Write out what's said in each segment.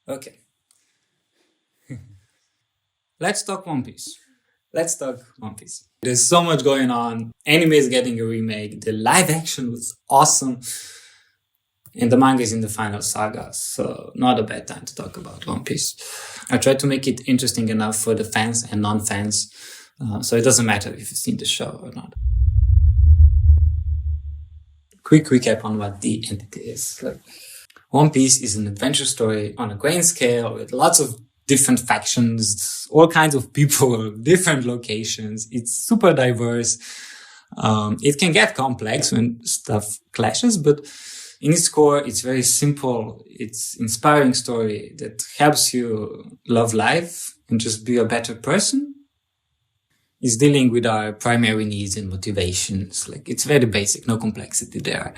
Okay. Let's talk One Piece. Let's talk One Piece. There's so much going on. Anime is getting a remake. The live action was awesome. And the manga is in the final saga. So not a bad time to talk about One Piece. I tried to make it interesting enough for the fans and non-fans. So it doesn't matter if you've seen the show or not. Quick recap on what the entity is. One Piece is an adventure story on a grand scale with lots of different factions, all kinds of people, different locations. It's super diverse. It can get complex when stuff clashes, but in its core, it's very simple. It's inspiring story that helps you love life and just be a better person. It's dealing with our primary needs and motivations. It's very basic, no complexity there.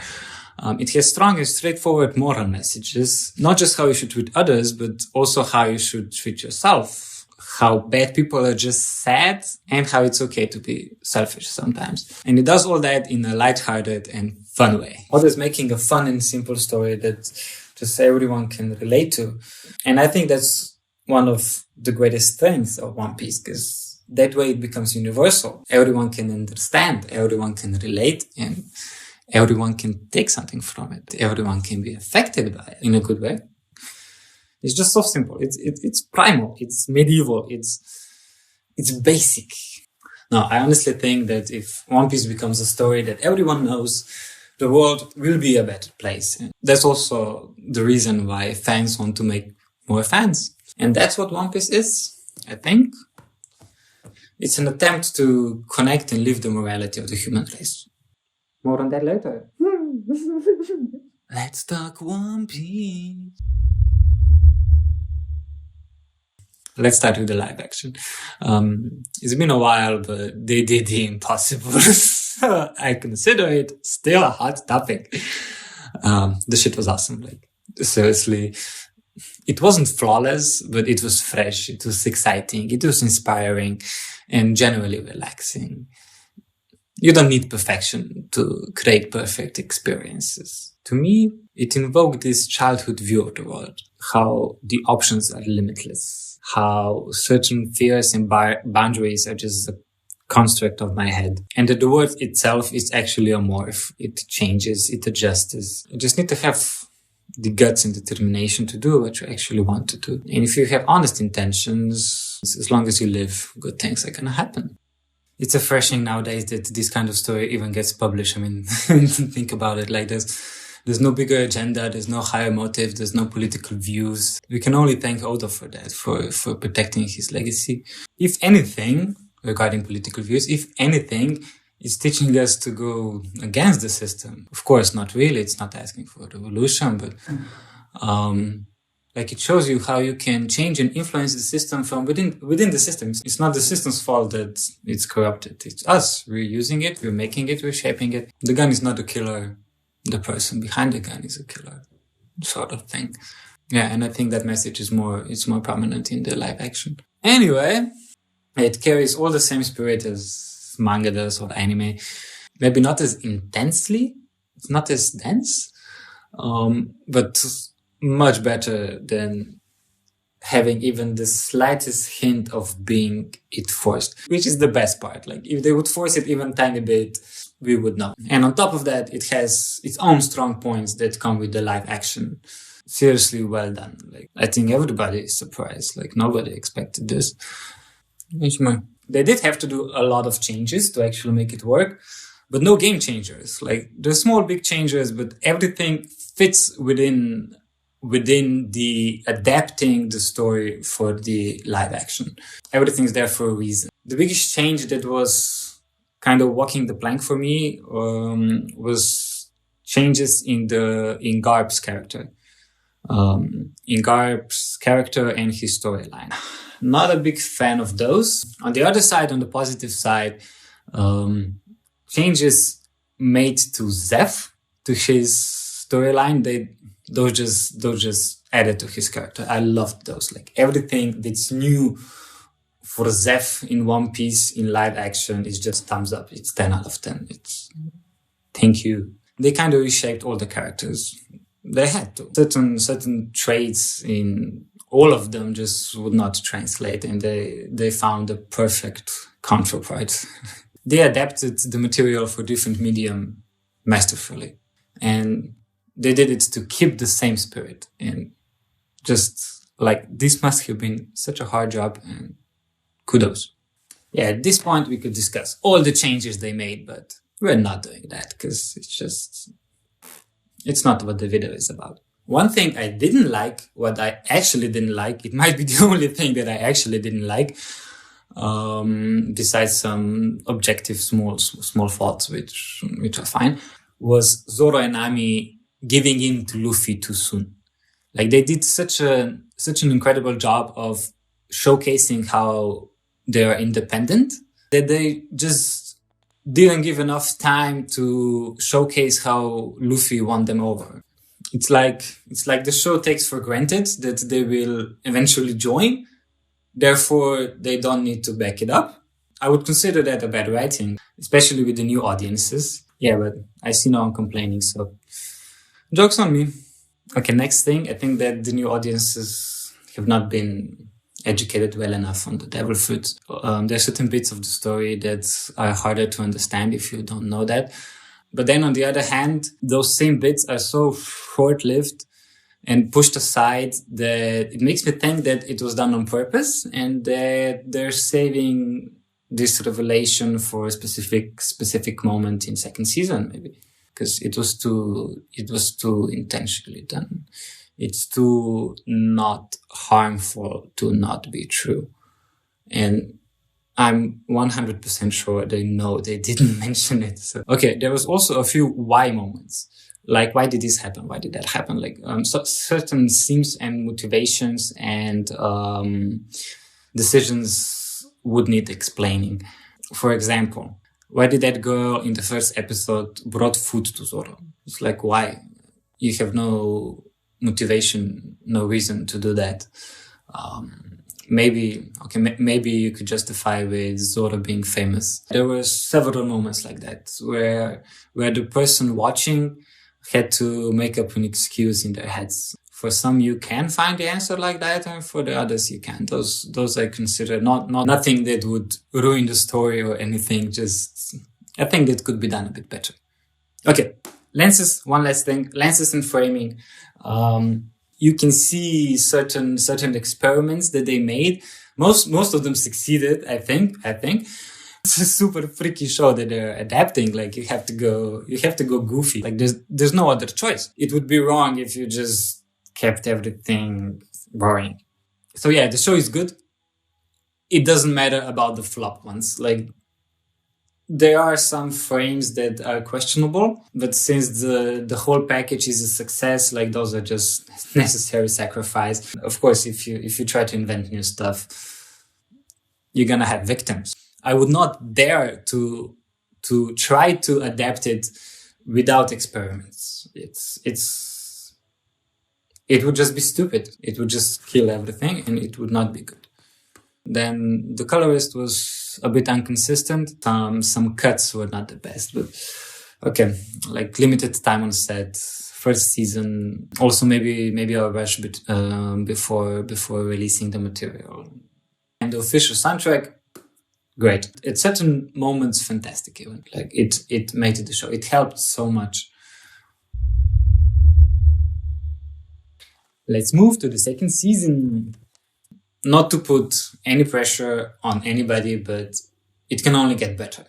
It has strong and straightforward moral messages, not just how you should treat others, but also how you should treat yourself, how bad people are just sad, and how it's okay to be selfish sometimes. And it does all that in a lighthearted and fun way. Always making a fun and simple story that just everyone can relate to. And I think that's one of the greatest strengths of One Piece, because that way it becomes universal. Everyone can understand, everyone can relate, and everyone can take something from it. Everyone can be affected by it in a good way. It's just so simple. It's primal. It's medieval. It's basic. Now, I honestly think that if One Piece becomes a story that everyone knows, the world will be a better place. And that's also the reason why fans want to make more fans. And that's what One Piece is, I think. It's an attempt to connect and live the morality of the human race. More on that later. Let's talk One Piece. Let's start with the live action. It's been a while, but they did the impossible. I consider it still a hot topic. The shit was awesome. Seriously. It wasn't flawless, but it was fresh. It was exciting. It was inspiring and generally relaxing. You don't need perfection to create perfect experiences. To me, it invoked this childhood view of the world, how the options are limitless, how certain fears and boundaries are just a construct of my head, and that the world itself is actually a morph. It changes, it adjusts. You just need to have the guts and determination to do what you actually want to do. And if you have honest intentions, as long as you live, good things are gonna happen. It's refreshing nowadays that this kind of story even gets published. I mean, think about it. There's no bigger agenda. There's no higher motive. There's no political views. We can only thank Oda for that, for protecting his legacy. If anything, regarding political views, if anything, it's teaching us to go against the system. Of course, not really. It's not asking for a revolution, but, it shows you how you can change and influence the system from within the system. It's not the system's fault that it's corrupted. It's us. We're using it. We're making it. We're shaping it. The gun is not a killer. The person behind the gun is a killer, sort of thing. Yeah, and I think that message is more prominent in the live action. Anyway, it carries all the same spirit as manga does or anime. Maybe not as intensely. It's not as dense, but much better than having even the slightest hint of being it forced, which is the best part. If they would force it even tiny bit, we would know. And on top of that, it has its own strong points that come with the live action. Seriously well done. I think everybody is surprised. Nobody expected this. They did have to do a lot of changes to actually make it work, but no game changers. There's small, big changes, but everything fits within the adapting the story for the live action. Everything's there for a reason. The biggest change that was kind of walking the plank for me was changes in Garp's character. In Garp's character and his storyline. Not a big fan of those. On the other side, on the positive side, changes made to Zeph, to his storyline, those just added to his character. I loved those. Everything that's new for Zeph in One Piece in live action is just thumbs up. It's 10 out of 10. Thank you. They kind of reshaped all the characters. They had to. Certain traits in all of them just would not translate, and they found a perfect counterpart. They adapted the material for different medium masterfully, and they did it to keep the same spirit. And just like, this must have been such a hard job, and kudos. Yeah, at this point we could discuss all the changes they made, but we're not doing that because it's not what the video is about. One thing I didn't like, what I actually didn't like, it might be the only thing that I actually didn't like, besides some objective small faults, which are fine, was Zoro and Nami giving in to Luffy too soon. Like, they did such an incredible job of showcasing how they are independent that they just didn't give enough time to showcase how Luffy won them over. It's like the show takes for granted that they will eventually join, therefore they don't need to back it up. I would consider that a bad writing, especially with the new audiences. Yeah, but I see no one complaining, so joke's on me. Okay, next thing, I think that the new audiences have not been educated well enough on the devil fruit. There are certain bits of the story that are harder to understand if you don't know that. But then on the other hand, those same bits are so short-lived and pushed aside that it makes me think that it was done on purpose and that they're saving this revelation for a specific moment in second season, maybe, because it was too intentionally done. It's too not harmful to not be true. And I'm 100% sure they know they didn't mention it. So, okay, there was also a few why moments. Like, why did this happen? Why did that happen? Like, certain themes and motivations and decisions would need explaining. For example, why did that girl in the first episode brought food to Zoro? It's like, why? You have no motivation, no reason to do that. Maybe you could justify with Zoro being famous. There were several moments like that where the person watching had to make up an excuse in their heads. For some, you can find the answer like that, and for the others, you can't. Those I consider nothing that would ruin the story or anything. Just, I think that could be done a bit better. Okay, lenses. One last thing: lenses and framing. You can see certain experiments that they made. Most of them succeeded, I think. It's a super freaky show that they're adapting. Like, you have to go goofy. Like, there's no other choice. It would be wrong if you just kept everything boring. So yeah, the show is good. It doesn't matter about the flop ones. Like, there are some frames that are questionable, but since the whole package is a success, like, those are just necessary sacrifice. Of course, if you try to invent new stuff, you're gonna have victims. I would not dare to try to adapt it without experiments. It would just be stupid. It would just kill everything, and it would not be good. Then the colorist was a bit inconsistent. Some cuts were not the best, but okay, like, limited time on set, first season. Also, maybe a rush before releasing the material. And the official soundtrack, great. At certain moments, fantastic even. Like, it made the show. It helped so much. Let's move to the second season. Not to put any pressure on anybody, but it can only get better.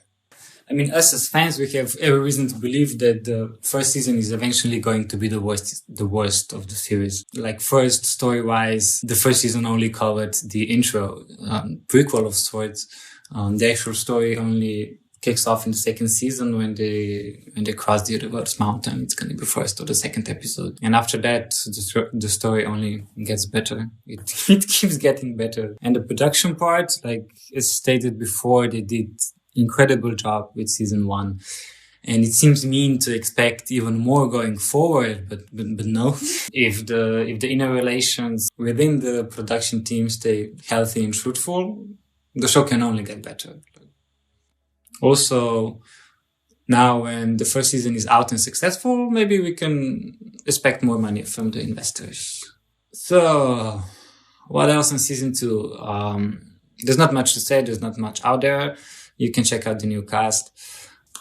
I mean, us as fans, we have every reason to believe that the first season is eventually going to be the worst of the series. Like, first, story-wise, the first season only covered the intro, prequel of sorts. The actual story only kicks off in the second season when they cross the reverse mountain. It's going to be first or the second episode. And after that, the story only gets better. It keeps getting better. And the production part, like, as stated before, they did incredible job with season 1. And it seems mean to expect even more going forward, but no. If the inner relations within the production team stay healthy and truthful, the show can only get better. Also, now when the first season is out and successful, maybe we can expect more money from the investors. So, What else in season 2? There's not much to say. There's not much out there. You can check out the new cast.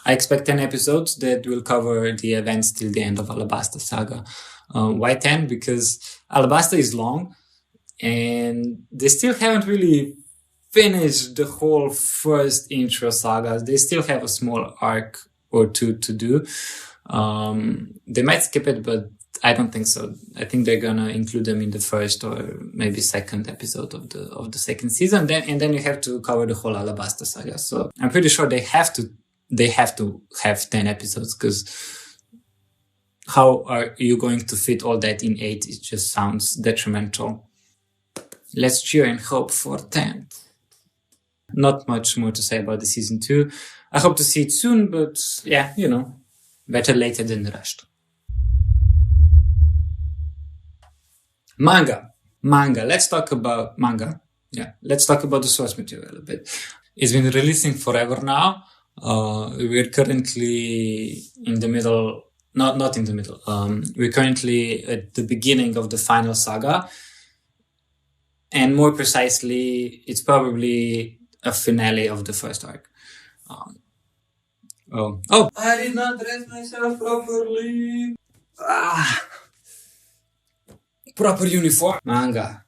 I expect 10 episodes that will cover the events till the end of Alabasta Saga. Why 10? Because Alabasta is long and they still haven't really finished the whole first intro saga. They still have a small arc or two to do. They might skip it, but I don't think so. I think they're gonna include them in the first or maybe second episode of the second season. Then you have to cover the whole Alabasta Saga. So I'm pretty sure they have to have 10 episodes, because how are you going to fit all that in 8? It just sounds detrimental. Let's cheer and hope for 10. Not much more to say about the season 2. I hope to see it soon, but yeah, better later than rushed. Manga. Let's talk about manga. Yeah, let's talk about the source material a bit. It's been releasing forever now. We're currently in the middle, not in the middle. We're currently at the beginning of the final saga. And more precisely, it's probably a finale of the first arc. I did not dress myself properly. Proper uniform. Manga.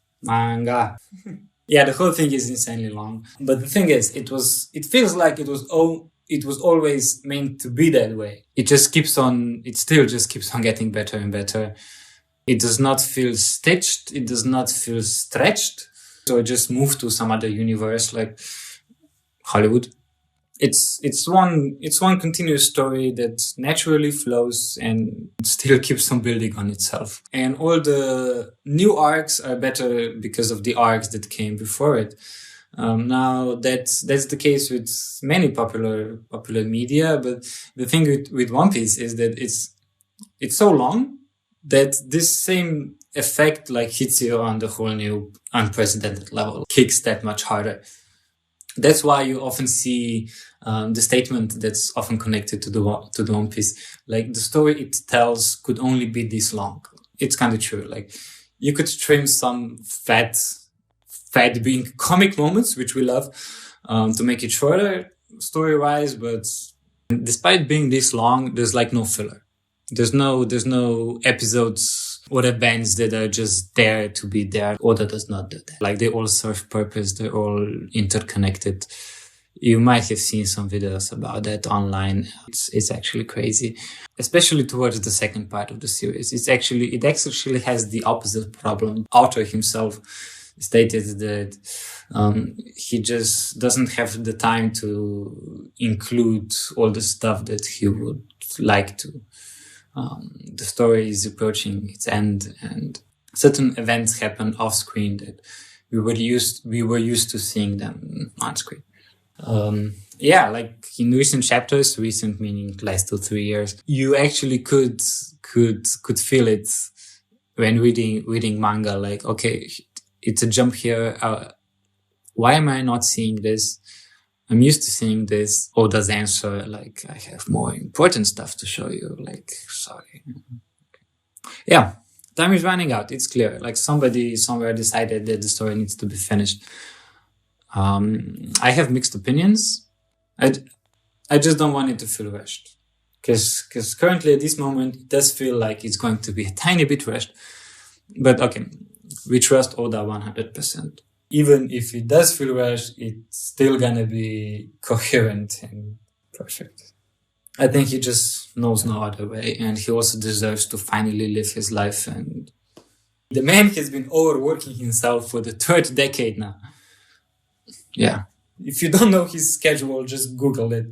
Yeah, the whole thing is insanely long. But the thing is, it feels like it was always meant to be that way. It still just keeps on getting better and better. It does not feel stitched. It does not feel stretched. So it just moved to some other universe like Hollywood. It's one continuous story that naturally flows and still keeps on building on itself. And all the new arcs are better because of the arcs that came before it. Now that's the case with many popular media, but the thing with One Piece is that it's so long that this same effect hits you on the whole new unprecedented level, kicks that much harder. That's why you often see the statement that's often connected to the One Piece, the story it tells could only be this long. It's kind of true. You could trim some fat being comic moments, which we love, to make it shorter story-wise, but despite being this long, there's no filler. There's no episodes or events that are just there to be there. Oda does not do that. They all serve purpose. They're all interconnected. You might have seen some videos about that online. It's actually crazy, especially towards the second part of the series. It actually has the opposite problem. Author himself stated that he just doesn't have the time to include all the stuff that he would like to. The story is approaching its end, and certain events happen off screen that we were used to seeing them on screen. In recent chapters, recent meaning last 2-3 years, you actually could feel it when reading manga. Okay, it's a jump here. Why am I not seeing this? I'm used to seeing this. Oda's answer, I have more important stuff to show you. Sorry. Yeah, time is running out. It's clear. Somebody somewhere decided that the story needs to be finished. I have mixed opinions. I just don't want it to feel rushed. Because currently at this moment, it does feel like it's going to be a tiny bit rushed. But okay, we trust Oda 100%. Even if it does feel rushed, it's still gonna be coherent and perfect. I think he just knows no other way, and he also deserves to finally live his life. And the man has been overworking himself for the 3rd decade now. Yeah. If you don't know his schedule, just Google it.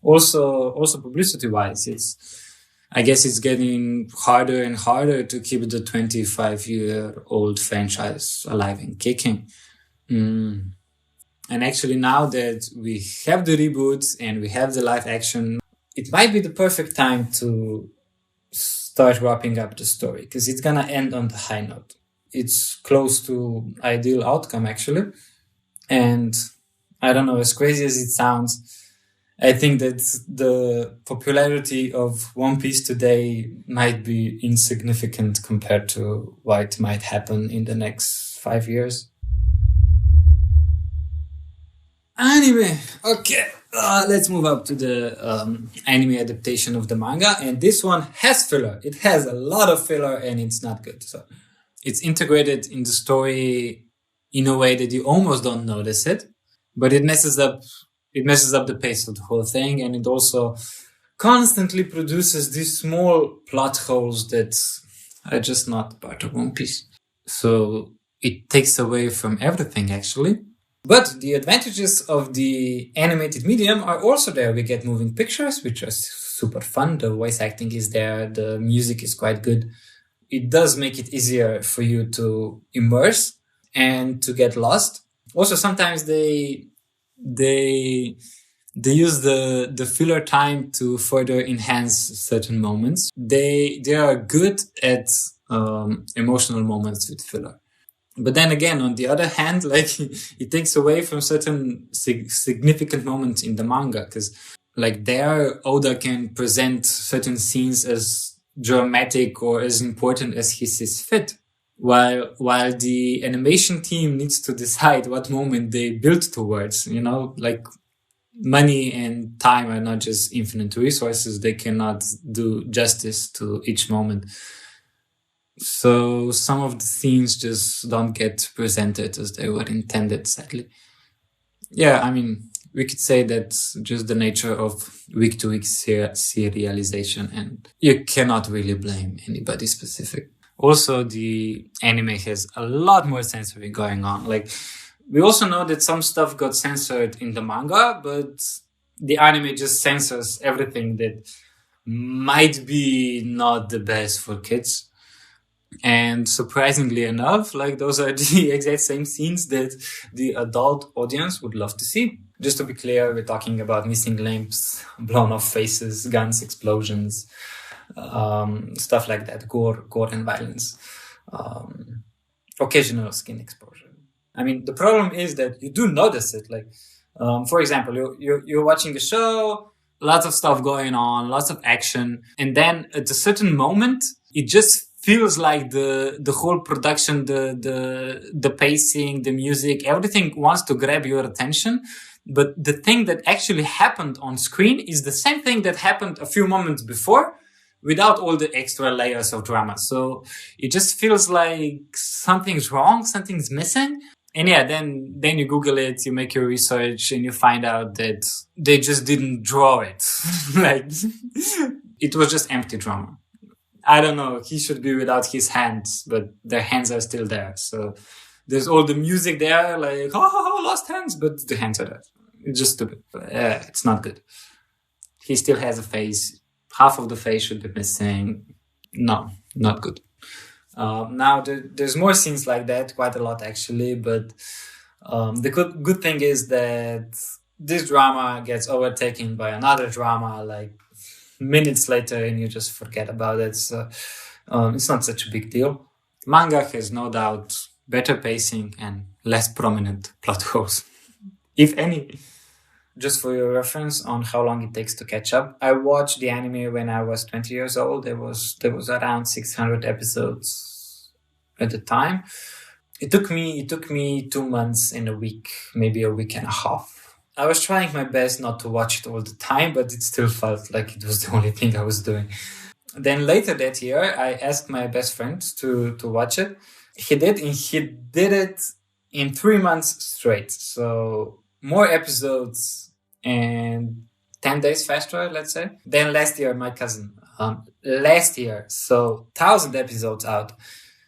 Also publicity-wise, I guess it's getting harder and harder to keep the 25-year-old franchise alive and kicking. And actually, now that we have the reboots and we have the live action, it might be the perfect time to start wrapping up the story, because it's gonna end on the high note. It's close to ideal outcome, actually. And I don't know, as crazy as it sounds, I think that the popularity of One Piece today might be insignificant compared to what might happen in the next 5 years. Anime. Okay. Let's move up to the anime adaptation of the manga. And this one has filler. It has a lot of filler and it's not good. So it's integrated in the story in a way that you almost don't notice it, but it messes up the pace of the whole thing. And it also constantly produces these small plot holes that are just not part of One Piece. So it takes away from everything, actually. But the advantages of the animated medium are also there. We get moving pictures, which are super fun. The voice acting is there. The music is quite good. It does make it easier for you to immerse and to get lost. Also, sometimes they use the filler time to further enhance certain moments. They are good at emotional moments with filler. But then again, on the other hand, like it takes away from certain significant moments in the manga, because like there, Oda can present certain scenes as dramatic or as important as he sees fit, while the animation team needs to decide what moment they build towards. You know, like money and time are not just infinite resources; they cannot do justice to each moment. So some of the scenes just don't get presented as they were intended, sadly. Yeah, I mean, we could say that's just the nature of week-to-week serialization, and you cannot really blame anybody specific. Also, the anime has a lot more censoring going on. Like, we also know that some stuff got censored in the manga, but the anime just censors everything that might be not the best for kids. And surprisingly enough, like those are the exact same scenes that the adult audience would love to see. Just to be clear, we're talking about missing limbs, blown off faces, guns, explosions, stuff like that, gore and violence, occasional skin exposure. I mean, the problem is that you do notice it. Like, for example, you're watching a show, lots of stuff going on, lots of action, and then at a certain moment, it just feels like the whole production, the pacing, the music, everything wants to grab your attention. But the thing that actually happened on screen is the same thing that happened a few moments before without all the extra layers of drama. So it just feels like something's wrong, something's missing. And yeah, then you Google it, you make your research and you find out that they just didn't draw it. Like it was just empty drama. I don't know, he should be without his hands, but their hands are still there. So there's all the music there, like, lost hands, but the hands are there. It's just stupid. It's not good. He still has a face. Half of the face should be missing. No, not good. Now there's more scenes like that, quite a lot actually, but the good thing is that this drama gets overtaken by another drama, like, minutes later, and you just forget about it. So it's not such a big deal. Manga has no doubt better pacing and less prominent plot holes, if any. Just for your reference on how long it takes to catch up, I watched the anime when I was 20 years old. There was around 600 episodes at the time. It took me 2 months and a week, maybe a week and a half. I was trying my best not to watch it all the time, but it still felt like it was the only thing I was doing. Then later that year, I asked my best friend to watch it. He did, and he did it in 3 months straight. So more episodes and 10 days faster, let's say, than last year, my cousin. Last year, so 1,000 episodes out.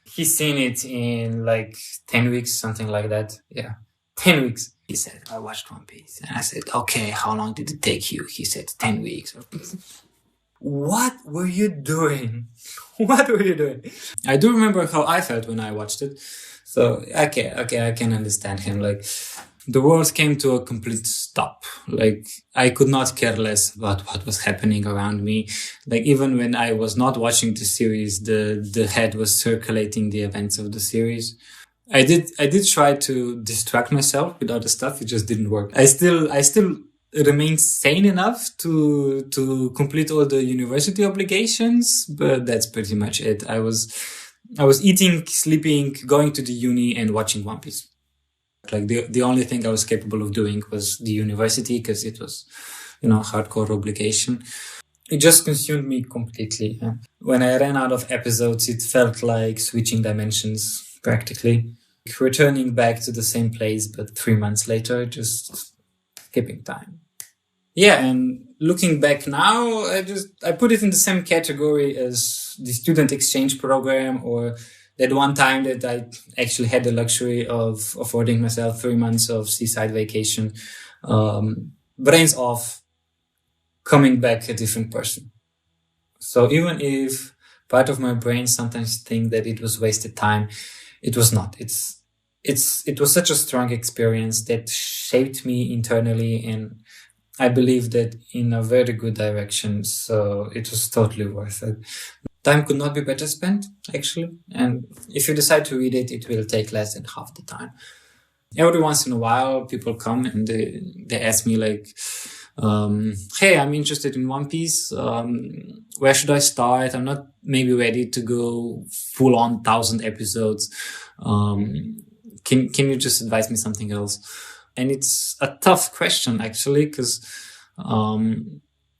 He's seen it in like 10 weeks, something like that. Yeah, 10 weeks. He said, I watched One Piece. And I said, okay, how long did it take you? He said, 10 weeks. What were you doing? What were you doing? I do remember how I felt when I watched it. So, okay, I can understand him. Like, the world came to a complete stop. Like, I could not care less about what was happening around me. Like, even when I was not watching the series, the head was circulating the events of the series. I did try to distract myself with other stuff. It just didn't work. I still remained sane enough to complete all the university obligations, but that's pretty much it. I was I was eating, sleeping, going to the uni and watching One Piece. Like the only thing I was capable of doing was the university because it was, hardcore obligation. It just consumed me completely. When I ran out of episodes, it felt like switching dimensions practically. Returning back to the same place, but 3 months later, just skipping time. Yeah, and looking back now, I put it in the same category as the student exchange program, or that one time that I actually had the luxury of affording myself 3 months of seaside vacation. Brains off, coming back a different person. So even if part of my brain sometimes think that it was wasted time, it was not. It was such a strong experience that shaped me internally, and I believe that in a very good direction. So it was totally worth it. Time could not be better spent, actually. And if you decide to read it, it will take less than half the time. Every once in a while, people come and they ask me like, hey, I'm interested in One Piece. Where should I start? I'm not maybe ready to go full on 1,000 episodes. Can you just advise me something else? And it's a tough question, actually, because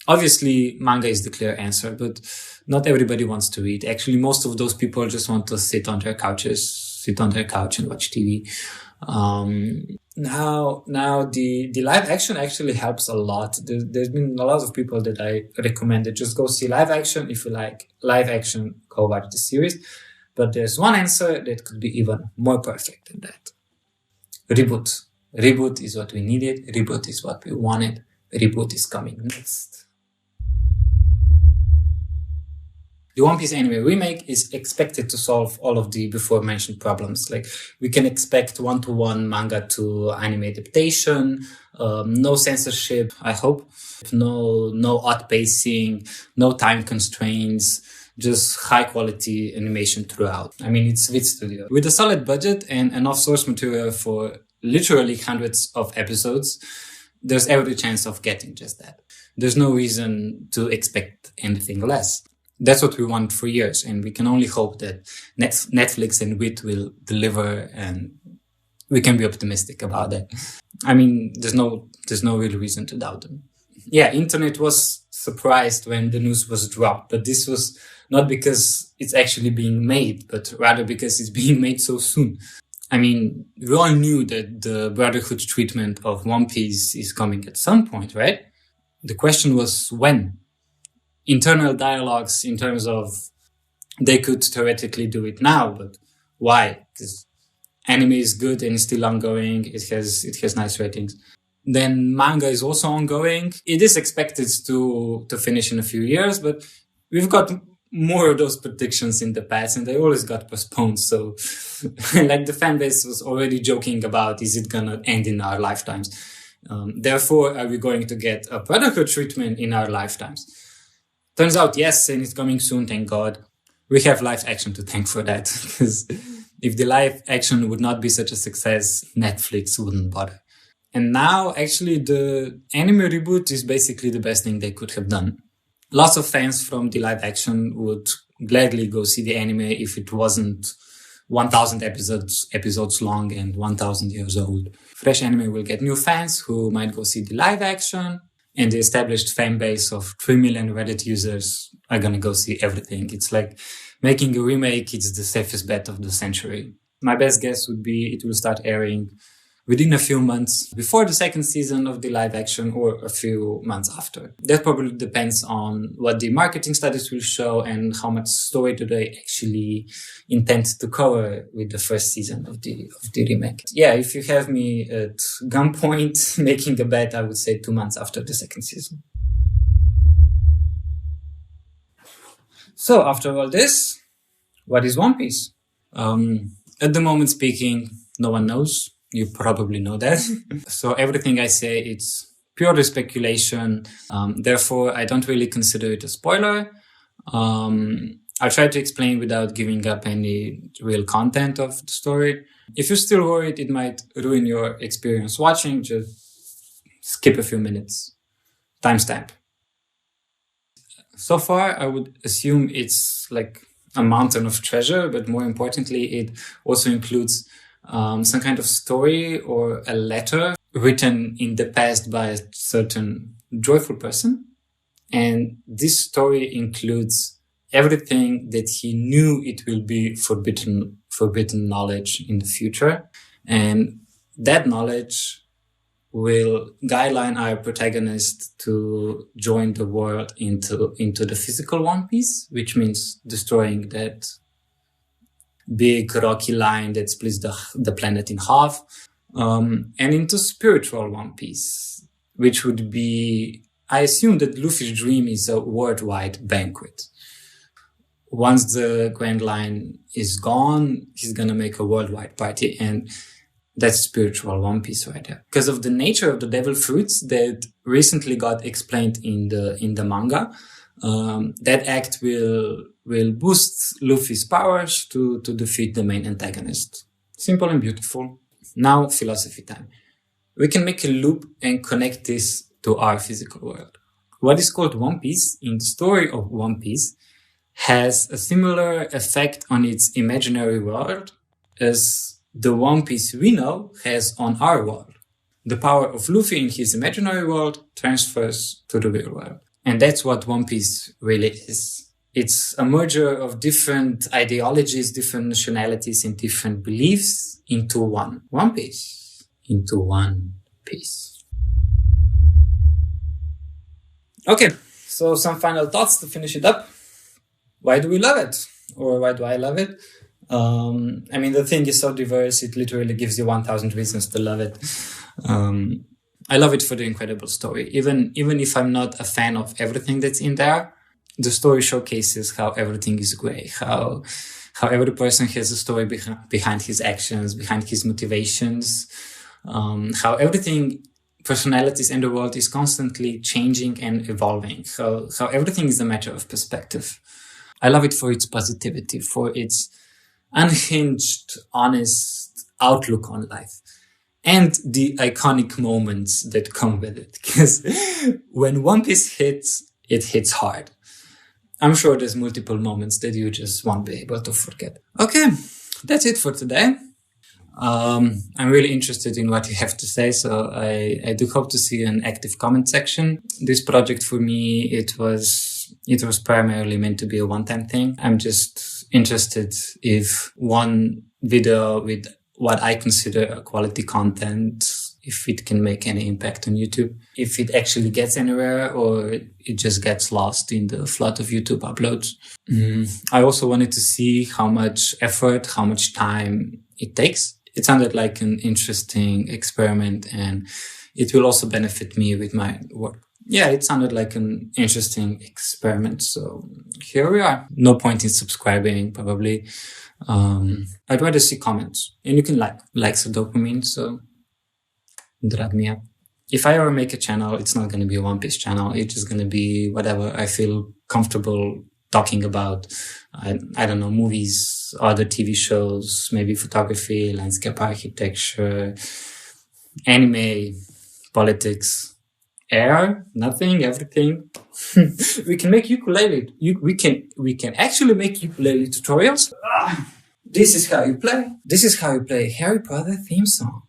obviously manga is the clear answer, but not everybody wants to read. Actually, most of those people just want to sit on their couch and watch TV. Now the live action actually helps a lot. There's been a lot of people that I recommended just go see live action. If you like live action, go watch the series. But there's one answer that could be even more perfect than that. Reboot. Reboot is what we needed. Reboot is what we wanted. Reboot is coming next. The One Piece anime remake is expected to solve all of the before mentioned problems. Like, we can expect one-to-one manga to anime adaptation, no censorship, I hope, no odd pacing, no time constraints, just high quality animation throughout. I mean, it's Wit Studio. With a solid budget and enough source material for literally hundreds of episodes, there's every chance of getting just that. There's no reason to expect anything less. That's what we want for years, and we can only hope that Netflix and Wit will deliver, and we can be optimistic about that. I mean, there's no real reason to doubt them. Yeah, internet was surprised when the news was dropped, but this was not because it's actually being made, but rather because it's being made so soon. I mean, we all knew that the Brotherhood treatment of One Piece is coming at some point, right? The question was when. Internal dialogues in terms of they could theoretically do it now, but why? Because anime is good and it's still ongoing. It has nice ratings. Then manga is also ongoing. It is expected to finish in a few years, but we've got more of those predictions in the past, and they always got postponed. So, like, the fan base was already joking about, is it gonna end in our lifetimes? Therefore, are we going to get a Brotherhood treatment in our lifetimes? Turns out, yes, and it's coming soon, thank God. We have live action to thank for that, because if the live action would not be such a success, Netflix wouldn't bother. And now, actually, the anime reboot is basically the best thing they could have done. Lots of fans from the live action would gladly go see the anime if it wasn't 1,000 episodes long and 1,000 years old. Fresh anime will get new fans who might go see the live action, and the established fan base of 3 million Reddit users are going to go see everything. It's like making a remake. It's the safest bet of the century. My best guess would be it will start airing within a few months before the second season of the live action, or a few months after. That probably depends on what the marketing studies will show and how much story do they actually intend to cover with the first season of the remake. Yeah, if you have me at gunpoint making a bet, I would say 2 months after the second season. So after all this, what is One Piece? At the moment speaking, no one knows. You probably know that. So everything I say, it's purely speculation. Therefore, I don't really consider it a spoiler. I'll try to explain without giving up any real content of the story. If you're still worried it might ruin your experience watching, just skip a few minutes. Timestamp. So far, I would assume it's like a mountain of treasure, but more importantly, it also includes some kind of story or a letter written in the past by a certain joyful person. And this story includes everything that he knew it will be forbidden knowledge in the future. And that knowledge will guideline our protagonist to join the world into the physical One Piece, which means destroying that big rocky line that splits the planet in half, and into spiritual One Piece, which would be, I assume that Luffy's dream is a worldwide banquet. Once the Grand Line is gone, he's gonna make a worldwide party, and that's spiritual One Piece right there. Because of the nature of the devil fruits that recently got explained in the manga, that act will boost Luffy's powers to defeat the main antagonist. Simple and beautiful. Now, philosophy time. We can make a loop and connect this to our physical world. What is called One Piece in the story of One Piece has a similar effect on its imaginary world as the One Piece we know has on our world. The power of Luffy in his imaginary world transfers to the real world. And that's what One Piece really is. It's a merger of different ideologies, different nationalities, and different beliefs into one. One Piece. Into one piece. Okay, so some final thoughts to finish it up. Why do we love it? Or why do I love it? I mean, the thing is so diverse, it literally gives you 1,000 reasons to love it. I love it for the incredible story. Even if I'm not a fan of everything that's in there, the story showcases how everything is great, how every person has a story behind his actions, behind his motivations, how everything, personalities in the world is constantly changing and evolving, how everything is a matter of perspective. I love it for its positivity, for its unhinged, honest outlook on life, and the iconic moments that come with it. Because when One Piece hits, it hits hard. I'm sure there's multiple moments that you just won't be able to forget. Okay, that's it for today. I'm really interested in what you have to say, so I do hope to see an active comment section. This project for me, it was primarily meant to be a one-time thing. I'm just interested if one video with what I consider a quality content, if it can make any impact on YouTube, if it actually gets anywhere or it just gets lost in the flood of YouTube uploads. I also wanted to see how much effort, how much time it takes. It sounded like an interesting experiment, and it will also benefit me with my work. Yeah, it sounded like an interesting experiment. So here we are. No point in subscribing, probably. I'd rather see comments. And you can likes are dopamine, so drag me up. If I ever make a channel, it's not going to be a One Piece channel. It's just going to be whatever I feel comfortable talking about. I don't know, movies, other TV shows, maybe photography, landscape architecture, anime, politics, air, nothing, everything. We can make ukulele. We can actually make ukulele tutorials. This is how you play. This is how you play Harry Potter theme song.